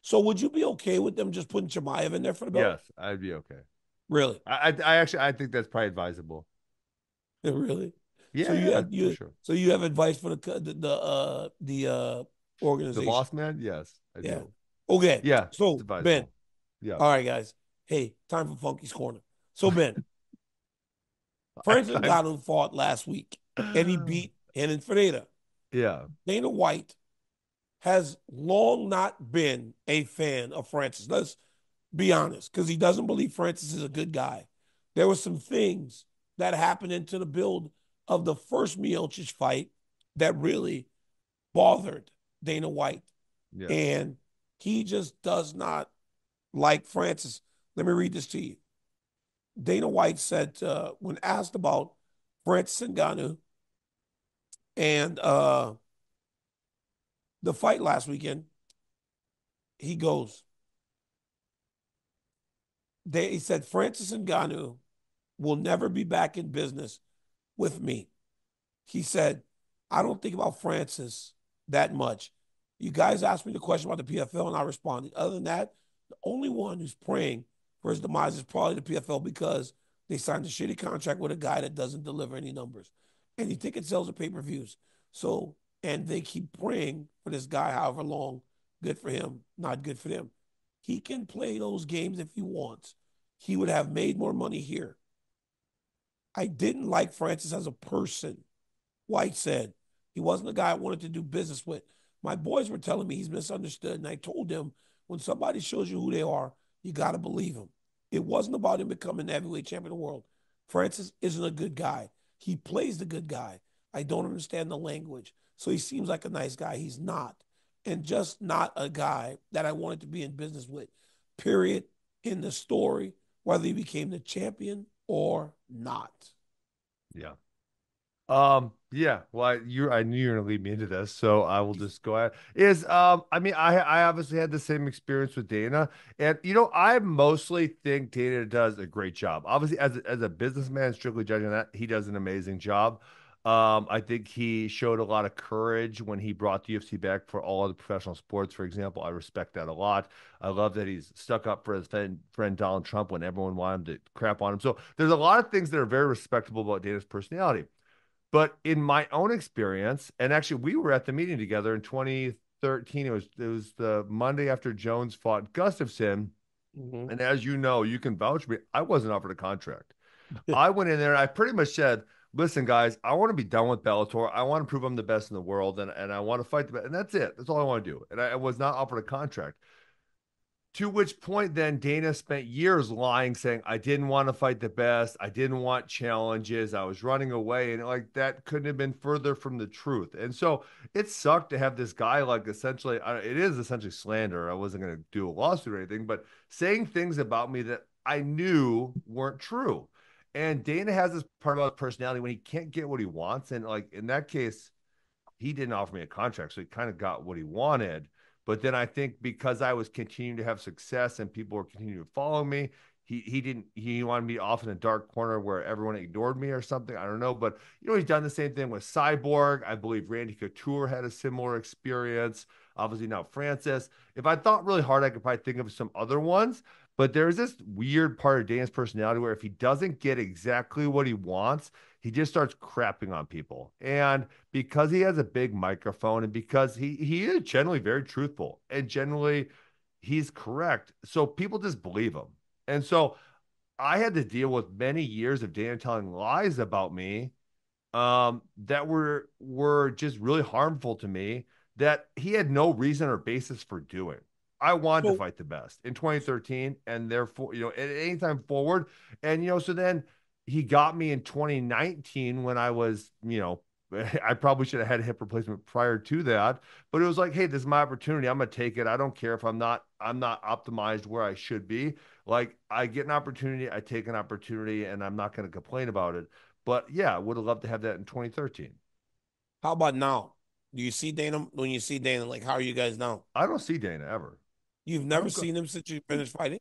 So would you be okay with them just putting Chimaev in there for the belt? Yes, I'd be okay. Really? I actually I think that's probably advisable. Really? So Yeah, you yeah, have for you sure. so you have advice for the The organization. Lost Man, yes, I Yeah. do. Okay. Yeah, it's So Ben, advisable. Yeah. all right, guys. Hey, time for Funky's Corner. So Ben, I, Francis I, Ngannou fought last week and he beat Renan Ferreira. yeah, Dana White has long not been a fan of Francis. Let's be honest, because he doesn't believe Francis is a good guy. There were some things that happened into the build of the first Miocic fight that really bothered Dana White. yeah. And he just does not like Francis. Let me read this to you. Dana White said, when asked about Francis Ngannou and the fight last weekend, he goes, he said, Francis Ngannou will never be back in business with me. He said, I don't think about Francis that much. You guys asked me the question about the PFL and I responded. Other than that, the only one who's praying for his demise is probably the PFL because they signed a shitty contract with a guy that doesn't deliver any numbers. And he ticket sales are pay-per-views. So, and they keep praying for this guy however long. Good for him, not good for them. He can play those games if he wants. He would have made more money here. I didn't like Francis as a person. White said he wasn't the guy I wanted to do business with. My boys were telling me he's misunderstood, and I told them when somebody shows you who they are, you got to believe him. It wasn't about him becoming the heavyweight champion of the world. Francis isn't a good guy. He plays the good guy. I don't understand the language. So he seems like a nice guy. He's not. And just not a guy that I wanted to be in business with, period, in the story, whether he became the champion or not. Yeah. Yeah, well, I knew you were gonna lead me into this, so I will just go ahead. I mean, I obviously had the same experience with Dana, and I mostly think Dana does a great job. Obviously, as a businessman, strictly judging that, he does an amazing job. I think he showed a lot of courage when he brought the UFC back for all of the professional sports, for example. I respect that a lot. I love that he's stuck up for his friend Donald Trump when everyone wanted him to crap on him. So there's a lot of things that are very respectable about Dana's personality. But in my own experience, and actually we were at the meeting together in 2013. It was the Monday after Jones fought Gustafson. Mm-hmm. And as you know, you can vouch for me. I wasn't offered a contract. I went in there and I pretty much said, listen, guys, I want to be done with Bellator. I want to prove I'm the best in the world and I want to fight the best. And that's it. That's all I want to do. And I was not offered a contract. To which point, then Dana spent years lying, saying, I didn't want to fight the best. I didn't want challenges. I was running away. And like that couldn't have been further from the truth. And so it sucked to have this guy, like, essentially, it is essentially slander. I wasn't going to do a lawsuit or anything, but saying things about me that I knew weren't true. And Dana has this part about his personality when he can't get what he wants. And like in that case, he didn't offer me a contract, so he kind of got what he wanted. But then I think because I was continuing to have success and people were continuing to follow me, he wanted me off in a dark corner where everyone ignored me or something. I don't know, but he's done the same thing with Cyborg. I believe Randy Couture had a similar experience. Obviously now Francis. If I thought really hard, I could probably think of some other ones. But there's this weird part of Dana's personality where if he doesn't get exactly what he wants, he just starts crapping on people. And because he has a big microphone and because he is generally very truthful and generally he's correct. So people just believe him. And so I had to deal with many years of Dana telling lies about me that were just really harmful to me that he had no reason or basis for doing. I wanted to So fight the best in 2013 and therefore, at any time forward. And, so then he got me in 2019 when I was, I probably should have had a hip replacement prior to that, but it was like, hey, this is my opportunity. I'm gonna take it. I don't care if I'm not optimized where I should be. Like I get an opportunity, I take an opportunity, and I'm not gonna complain about it. But yeah, I would have loved to have that in 2013. how about now? Do you see Dana when you see Dana? Like, how are you guys now? I don't see Dana ever. You've never I'm go- seen him since you finished fighting?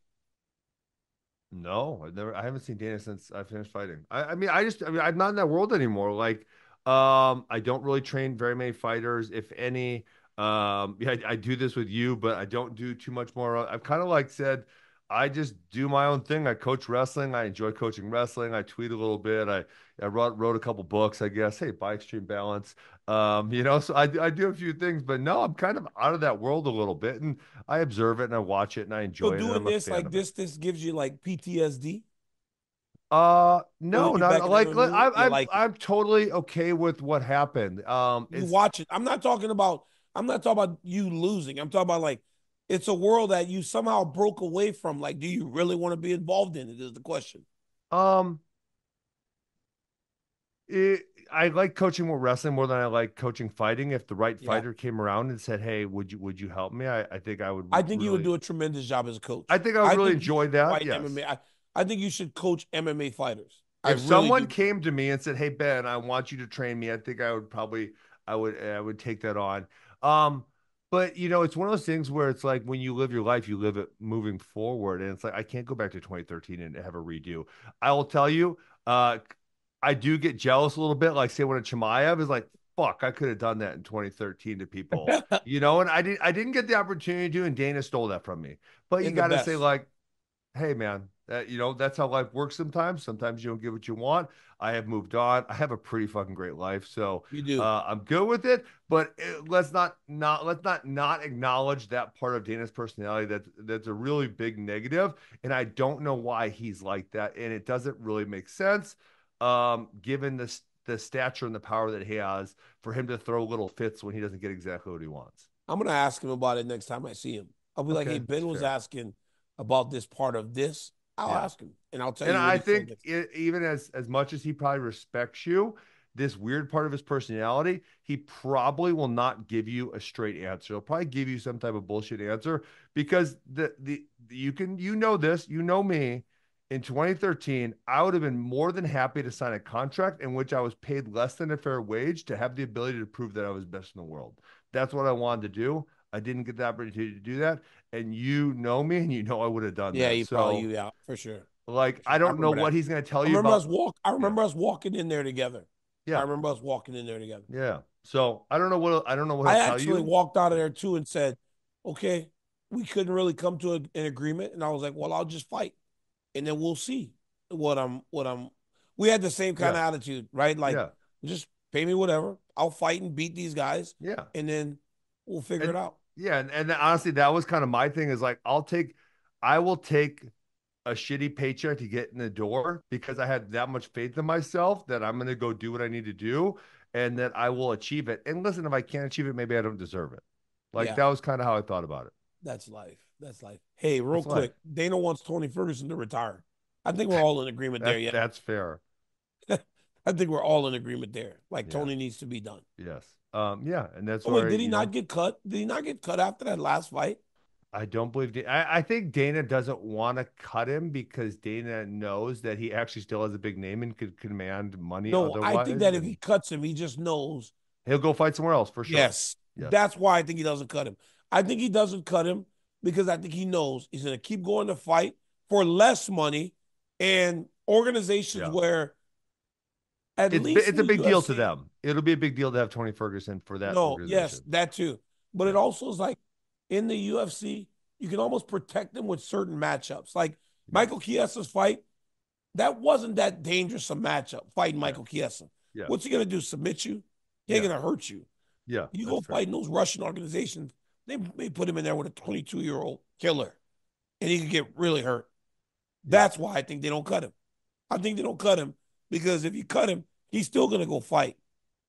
No, I haven't seen Dana since I finished fighting. I mean, I'm not in that world anymore. Like, I don't really train very many fighters, if any. Yeah, I do this with you, but I don't do too much more. I've kind of like said, I just do my own thing. I coach wrestling. I enjoy coaching wrestling. I tweet a little bit. I wrote a couple books, I guess. Hey, buy Extreme Balance. So I do a few things, but no, I'm kind of out of that world a little bit, and I observe it and I watch it and I So enjoy it and doing I'm a this fan like of it. this gives you like PTSD. So when No, you're not back in like MMA, you I'm like it. I'm totally okay with what happened. You watch it. I'm not talking about you losing. I'm talking about like it's a world that you somehow broke away from. Like, do you really want to be involved in it? Is the question. um it, I like coaching more wrestling more than I like coaching fighting. If the right Yeah. fighter came around and said, "Hey, would you help me?" I think I would I think you would really do a tremendous job as a I coach. think I would I really think you enjoy should that. fight Yes. MMA. I think you should coach MMA fighters. I If really someone do. came to me and said, "Hey Ben, I want you to train me," I think I would probably I would take that on. Um, but it's one of those things where it's like when you live your life, you live it moving forward, and it's like I can't go back to 2013 and have a redo. I will tell you, I do get jealous a little bit. Like say when a Chimaev is like, "Fuck, I could have done that in 2013 to people," and I didn't get the opportunity to, and Dana stole that from me. But you In the got to say best. like, hey man, that's how life works sometimes. Sometimes you don't get what you want. I have moved on. I have a pretty fucking great life, so You do. I'm good with it. But let's not acknowledge that part of Dana's personality that's a really big negative, and I don't know why he's like that, and it doesn't really make sense, given the stature and the power that he has for him to throw little fits when he doesn't get exactly what he wants. I'm gonna ask him about it next time I see him. I'll be like, "Hey, Okay, that's Ben was fair. asking about this part of this." I'll Yeah. ask him, and I'll tell And you what I he said think next time. even as much as he probably respects you, this weird part of his personality, he probably will not give you a straight answer. He'll probably give you some type of bullshit answer because this, me. In 2013, I would have been more than happy to sign a contract in which I was paid less than a fair wage to have the ability to prove that I was best in the world. That's what I wanted to do. I didn't get the opportunity to do that. And you know me, and I would have done Yeah, that. he called So you out for sure. like, For I sure. I don't know remember what that. he's going to tell you about. I Yeah. remember us walking in there together. I Yeah. remember us walking in there together. Yeah. So I don't know what he'll I tell actually you. walked out of Yeah. there too and said, "Okay, we couldn't really come to an agreement." And I was like, "Well, I'll just fight, and then we'll see what I'm." We had the same kind Yeah. of attitude, right? Like, Yeah. just pay me whatever. I'll fight and beat these guys, Yeah. and then we'll figure it And out. yeah. And honestly, that was kind of my thing is like, I will take a shitty paycheck to get in the door because I had that much faith in myself that I'm going to go do what I need to do and that I will achieve it. And listen, if I can't achieve it, maybe I don't deserve it. Like Yeah, that was kind of how I thought about it. that's life. That's life. Hey, real That's life. quick, Dana wants Tony Ferguson to retire. I think we're all in agreement there. That Yeah, that's fair. I think we're all in agreement there. Like Yeah. Tony needs to be done. Yes. Yeah. And that's Oh wait, where, did he not get cut? Did he not get cut after that last fight? I don't believe I think Dana doesn't want to cut him because Dana knows that he actually still has a big name and could command money No, I think otherwise, that if he and cuts him, he just knows. he'll go fight somewhere else for sure. Yes, Yes. that's why I think he doesn't cut him. I think he doesn't cut him because I think he knows he's going to keep going to fight for less money and organizations Yeah. where, at It's least in it's a the big deal to UFC, them. It'll be a big deal to have Tony Ferguson for that no, yes, organization. that too. But it Yeah. also is like in the UFC, you can almost protect them with certain matchups. Like Michael Yes. Chiesa's fight, that wasn't that dangerous a matchup, fighting Yeah. Michael Chiesa. Yeah. What's he going to do? Submit you? He ain't Yeah. going to hurt you. Yeah. You That's go fair. fight in those Russian organizations, they may put him in there with a 22-year-old killer, and he could get really hurt. Yeah. That's why I think they don't cut him. I think they don't cut him because if you cut him, he's still going to go fight.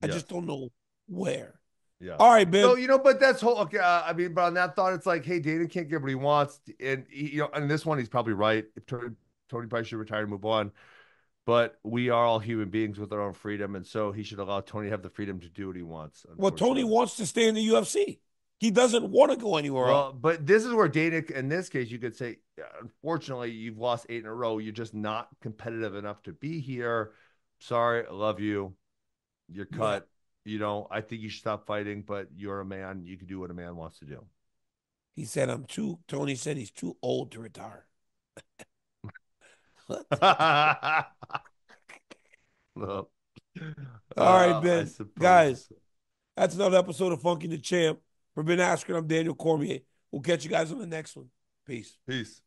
I just Yes. don't know where. Yeah. All right, So, Ben. but that's whole okay. I mean, but on that thought, it's like, hey, Dana can't get what he wants, and and this one, he's probably right. If Tony probably should retire and move on, but we are all human beings with our own freedom, and so he should allow Tony to have the freedom to do what he wants. Well, Tony Unfortunately, wants to stay in the UFC. He doesn't want to go anywhere else. well, but this is where Dana, in this case, you could say, unfortunately, you've lost 8 in a row. You're just not competitive enough to be here. Sorry, I love you. You're Yeah. cut. I think you should stop fighting, but you're a man. You can do what a man wants to do. He said, Tony said he's too old to retire. Well, All right, I Ben. suppose. Guys, that's another episode of Funky the Champ. For Ben Askren, I'm Daniel Cormier. We'll catch you guys on the next one. Peace. Peace.